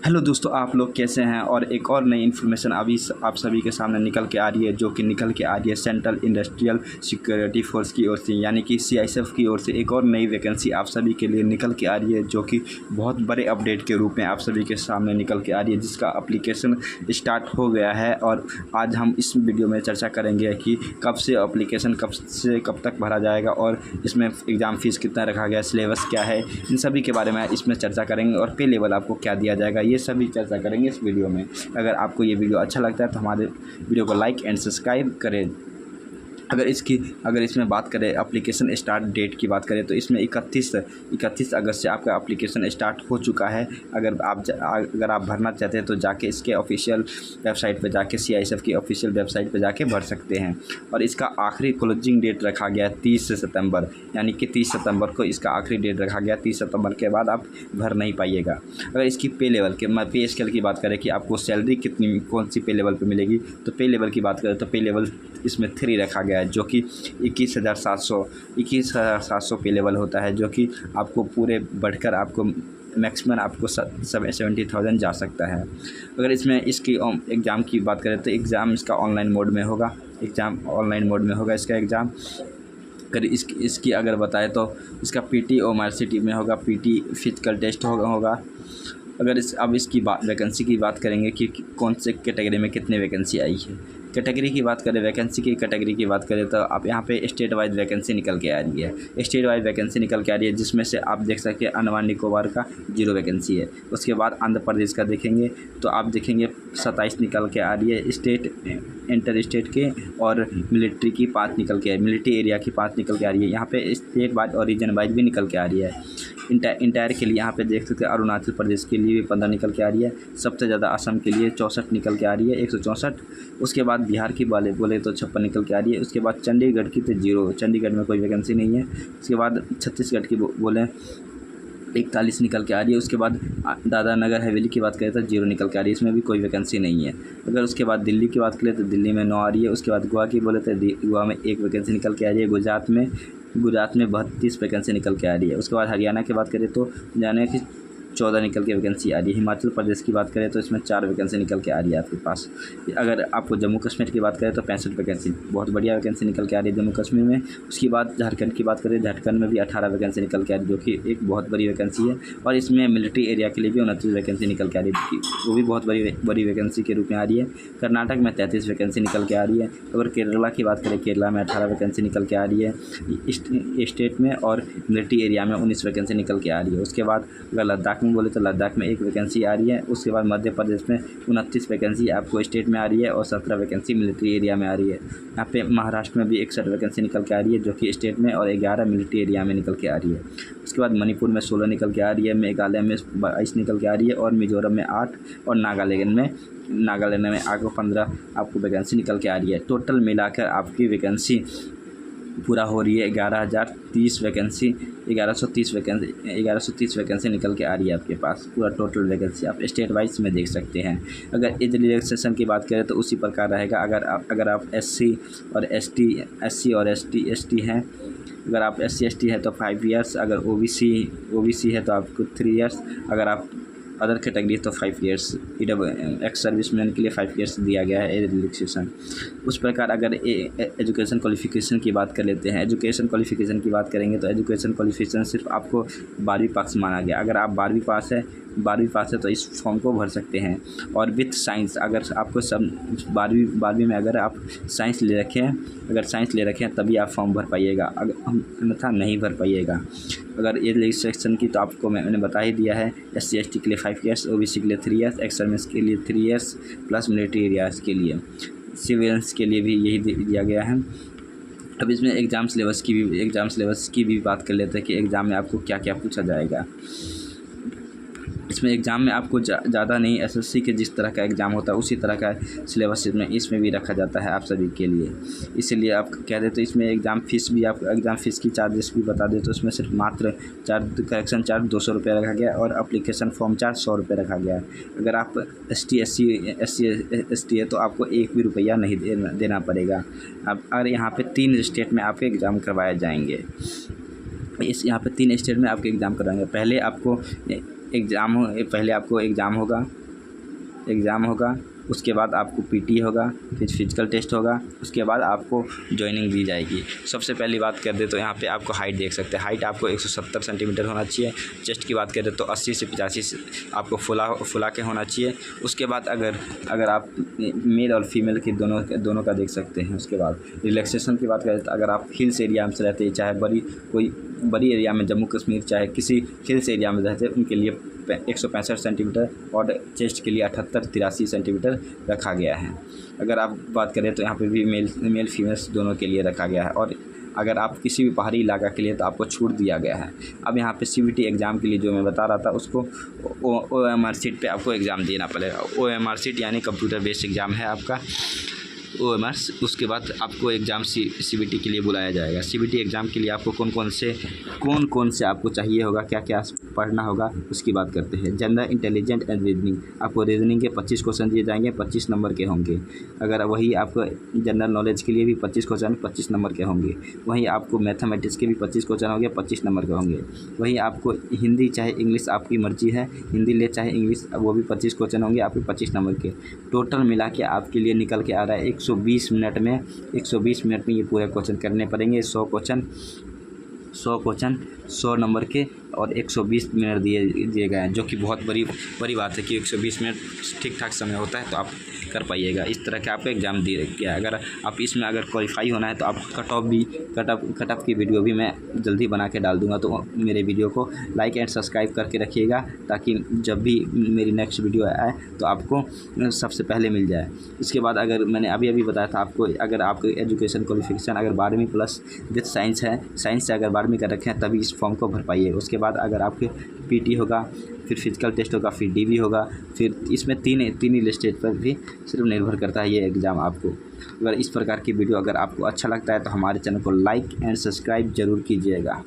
Hello दोस्तों, आप लोग कैसे हैं। और एक और नई इन्फॉर्मेशन अभी आप सभी के सामने निकल के आ रही है, जो कि निकल के आ रही है सेंट्रल इंडस्ट्रियल सिक्योरिटी फोर्स की ओर से, यानी कि सीआईएसएफ की ओर से एक और नई वैकेंसी आप सभी के लिए निकल के आ रही है, जो कि बहुत बड़े अपडेट के रूप में आप सभी के सामने निकल के आ रही है, जिसका अप्लीकेशन स्टार्ट हो गया है। और आज हम इस वीडियो में चर्चा करेंगे कि कब से अप्लीकेशन कब से कब तक भरा जाएगा और इसमें एग्ज़ाम फ़ीस कितना रखा गया, सिलेबस क्या है, इन सभी के बारे में इसमें चर्चा करेंगे और पे लेवल आपको क्या दिया जाएगा, ये सभी चर्चा करेंगे इस वीडियो में। अगर आपको ये वीडियो अच्छा लगता है तो हमारे वीडियो को लाइक एंड सब्सक्राइब करें। अगर इसमें बात करें एप्लीकेशन स्टार्ट डेट की बात करें तो इसमें 31 अगस्त से आपका एप्लीकेशन स्टार्ट हो चुका है। अगर आप भरना चाहते हैं तो जाके इसके ऑफिशियल वेबसाइट पे जाके सीआईएसएफ की ऑफिशियल वेबसाइट पे जाके भर सकते हैं। और इसका आखिरी क्लोजिंग डेट रखा गया है 30 सितंबर, यानी कि 30 सितंबर को इसका आखिरी डेट रखा गया। 30 सितंबर के बाद आप भर नहीं पाइएगा। अगर इसकी पे स्केल की बात करें कि आपको सैलरी कितनी कौन सी पे लेवल पे मिलेगी, तो पे लेवल की बात करें तो पे लेवल इसमें 3 रखा गया है, जो कि 21,700 पे लेवल होता है, जो कि आपको पूरे बढ़कर आपको मैक्सिमम आपको 70,000 जा सकता है। अगर इसमें इसकी एग्ज़ाम की बात करें तो एग्ज़ाम इसका ऑनलाइन मोड में होगा। इसका एग्ज़ाम। अगर इसकी अगर बताएं तो इसका पीटी और मार्कशीट में होगा। पीटी फिजिकल टेस्ट होगा। अगर इसकी वैकेंसी की बात करेंगे कि कौन से कैटेगरी में कितने वैकेंसी आई है। वैकेंसी की कैटेगरी की बात करें तो आप यहाँ पे स्टेट वाइज वैकेंसी निकल के आ रही है। जिसमें से आप देख सकते हैं अंडमान निकोबार का 0 वैकेंसी है। उसके बाद आंध्र प्रदेश का देखेंगे तो आप देखेंगे 27 निकल के आ रही है। स्टेट इंटर स्टेट के और मिलिट्री की 5 निकल के मिलिट्री एरिया की 5 निकल के आ रही है। यहाँ पे स्टेट वाइज और रीजन वाइज भी निकल के आ रही है। इंटायर के लिए यहाँ पे देख सकते हैं अरुणाचल प्रदेश के लिए भी 15 निकल के आ रही है। सबसे ज़्यादा असम के लिए 64 निकल के आ रही है, 164। उसके बाद बिहार की बोले तो 56 निकल के आ रही है। उसके बाद चंडीगढ़ की तो 0, चंडीगढ़ में कोई वैकेंसी नहीं है। उसके बाद छत्तीसगढ़ की बोले 41 निकल के आ रही है। उसके बाद दादरा नगर हवेली की बात करें तो 0 निकल के आ रही है, इसमें भी कोई वैकेंसी नहीं है। अगर उसके बाद दिल्ली की बात करें तो दिल्ली में 9 आ रही है। उसके बाद गोवा की बोले तो गोवा में 1 वैकेंसी निकल के आ रही है। गुजरात में 32 वैकेंसी निकल के आ रही है। उसके बाद हरियाणा की बात करें तो हरियाणा की 14 निकल के वैकेंसी आ रही है। हिमाचल प्रदेश की बात करें तो इसमें 4 वैकेंसी निकल के आ रही है आपके पास। अगर आपको जम्मू कश्मीर की बात करें तो 65 वैकेंसी, बहुत बढ़िया वैकेंसी निकल के आ रही है जम्मू कश्मीर में। उसके बाद झारखंड की बात करें, झारखंड में भी 18 वैकेंसी निकल के आ रही है, जो कि एक बहुत बड़ी वैकेंसी है। और इसमें मिलिट्री एरिया के लिए भी 29 वैकेंसी निकल के आ रही है, वो भी बहुत बड़ी वैकेंसी के रूप में आ रही है। कर्नाटक में 33 वैकेंसी निकल के आ रही है। अगर केरला की बात करें, केरला में 18 वैकेंसी निकल के आ रही है स्टेट में, और मिलिट्री एरिया में 19 वैकेंसी निकल के आ रही है। उसके बाद अगर लद्दाख में बोले तो लद्दाख में 1 वैकेंसी आ रही है। उसके बाद मध्य प्रदेश में 29 वैकेंसी आपको स्टेट में आ रही है और 17 वैकेंसी मिलिट्री एरिया में आ रही है। यहाँ पे महाराष्ट्र में भी 61 वैकेंसी निकल के आ रही है, जो कि स्टेट में, और 11 मिलिट्री एरिया में निकल के आ रही है। उसके बाद मणिपुर में 16 निकल के आ रही है, मेघालय में 22 निकल के आ रही है, और मिजोरम में 8, और नागालैंड में आगे 15 आपको वैकेंसी निकल के आ रही है। टोटल मिलाकर आपकी वैकेंसी पूरा हो रही है 11,030 वैकेंसी, 1130 वैकेंसी निकल के आ रही है आपके पास। पूरा टोटल वैकेंसी आप स्टेट वाइज में देख सकते हैं। अगर एज रिलैक्सेशन की बात करें तो उसी प्रकार रहेगा। अगर आप एससी और एसटी हैं, अगर आप SC/ST है तो 5 ईयर्स, अगर ओबीसी है तो आपको 3 ईयर्स, अगर आप अदर कैटेगरी तो 5 ईयर्स। एक्स सर्विसमैन के लिए 5 ईयर्स दिया गया है एज रिलैक्सेशन। उस प्रकार अगर एजुकेशन क्वालिफिकेशन की बात कर लेते हैं, एजुकेशन क्वालिफिकेशन की बात करेंगे तो एजुकेशन क्वालिफिकेशन सिर्फ आपको 12वीं पास माना गया। अगर आप 12वीं पास है तो इस फॉर्म को भर सकते हैं। और विथ साइंस, अगर आपको सब 12वीं में अगर आप साइंस ले रखे हैं तभी आप फॉर्म भर पाइएगा, अन्यथा नहीं भर पाइएगा। अगर एज रिलैक्सेशन की तो आपको मैंने बता ही दिया है। SC/ST के लिए 5 ईयर्स, ओबीसी के लिए 3 ईयर्स, एक्स सर्विस के लिए 3 ईयर्स, प्लस मिलिट्री एरियाज़ के लिए, सिविलियंस के लिए भी यही दिया गया है। अब इसमें एग्ज़ाम सिलेबस की भी बात कर लेते हैं कि एग्ज़ाम में आपको क्या क्या पूछा जाएगा। इसमें एग्ज़ाम में आपको ज़्यादा नहीं, SSC के जिस तरह का एग्ज़ाम होता है उसी तरह का सिलेबस इसमें भी रखा जाता है आप सभी के लिए। इसीलिए आप कह दें तो इसमें एग्ज़ाम फ़ीस की चार्जेस भी बता दें तो उसमें सिर्फ मात्र करेक्शन चार्ज 200 रुपये रखा गया, और एप्लीकेशन फॉर्म चार्ज 100 रुपये रखा गया है। अगर आप ST है तो आपको 1 भी रुपया नहीं देना पड़ेगा। अब अगर यहाँ पे 3 स्टेट में आपके एग्ज़ाम करवाए जाएंगे, यहाँ पे 3 स्टेट में आपके एग्ज़ाम कराएंगे। पहले आपको पहले आपको एग्ज़ाम होगा, उसके बाद आपको पीटी होगा, फिर फिजिकल टेस्ट होगा, उसके बाद आपको जॉइनिंग दी जाएगी। सबसे पहली बात कर दे तो यहाँ पे आपको हाइट देख सकते हैं, हाइट आपको 170 सेंटीमीटर होना चाहिए। चेस्ट की बात करें तो 80 से 85 आपको फुला के होना चाहिए। उसके बाद अगर आप मेल और फीमेल की दोनों का देख सकते हैं। उसके बाद रिलैक्सेशन की बात करें तो अगर आप हिल्स एरिया में से रहते हैं, चाहे बड़ी एरिया में जम्मू कश्मीर, चाहे किसी हिल्स एरिया में रहते हैं, उनके लिए 165 सेंटीमीटर और चेस्ट के लिए 78-83 सेंटीमीटर रखा गया है। अगर आप बात करें तो यहाँ पे भी मेल फीमेल्स दोनों के लिए रखा गया है। और अगर आप किसी भी पहाड़ी इलाका के लिए तो आपको छूट दिया गया है। अब यहाँ पे CBT एग्ज़ाम के लिए जो मैं बता रहा था, उसको OMR शीट पे आपको एग्ज़ाम देना पड़ेगा। OMR शीट यानी कंप्यूटर बेस्ड एग्ज़ाम है आपका OMR। उसके बाद आपको एग्ज़ाम CBT के लिए बुलाया जाएगा। CBT एग्ज़ाम के लिए आपको कौन से आपको चाहिए होगा, क्या क्या पढ़ना होगा, उसकी बात करते हैं। जनरल इंटेलिजेंट एंड रीजनिंग, आपको रीजनिंग के 25 क्वेश्चन दिए जाएंगे, 25 नंबर के होंगे। अगर वही आपको जनरल नॉलेज के लिए भी 25 क्वेश्चन 25 नंबर के होंगे। वहीं आपको मैथमेटिक्स के भी 25 क्वेश्चन होंगे, 25 नंबर के होंगे। वहीं आपको हिंदी चाहे इंग्लिश आपकी मर्जी है, हिंदी ले चाहे इंग्लिश, वो भी 25 क्वेश्चन होंगे आपके 25 नंबर के। टोटल मिला के आपके लिए निकल के आ रहा है 120 मिनट में ये पूरे क्वेश्चन करने पड़ेंगे। 100 क्वेश्चन 100 नंबर के और 120 मिनट दिए गए हैं, जो कि बहुत बड़ी बात है कि 120 मिनट ठीक ठाक समय होता है तो आप कर पाइएगा। इस तरह के आपको एग्ज़ाम दिया गया है। अगर आप इसमें क्वालिफाई होना है तो आप कट ऑफ की वीडियो भी मैं जल्दी बना के डाल दूँगा। तो मेरे वीडियो को लाइक एंड सब्सक्राइब करके रखिएगा, ताकि जब भी मेरी नेक्स्ट वीडियो आए तो आपको सबसे पहले मिल जाए। इसके बाद अगर मैंने अभी बताया था आपको, अगर आपकी एजुकेशन क्वालिफिकेशन अगर 12वीं प्लस विथ साइंस है, साइंस से अगर 12वीं कर रखे हैं, तभी इस फॉर्म को भर पाइए। उसके बाद अगर आपके PT होगा, फिर फिजिकल टेस्ट होगा, फिर DV होगा, फिर इसमें तीन ही स्टेज पर भी सिर्फ निर्भर करता है ये एग्ज़ाम आपको। अगर इस प्रकार की वीडियो अगर आपको अच्छा लगता है तो हमारे चैनल को लाइक एंड सब्सक्राइब ज़रूर कीजिएगा।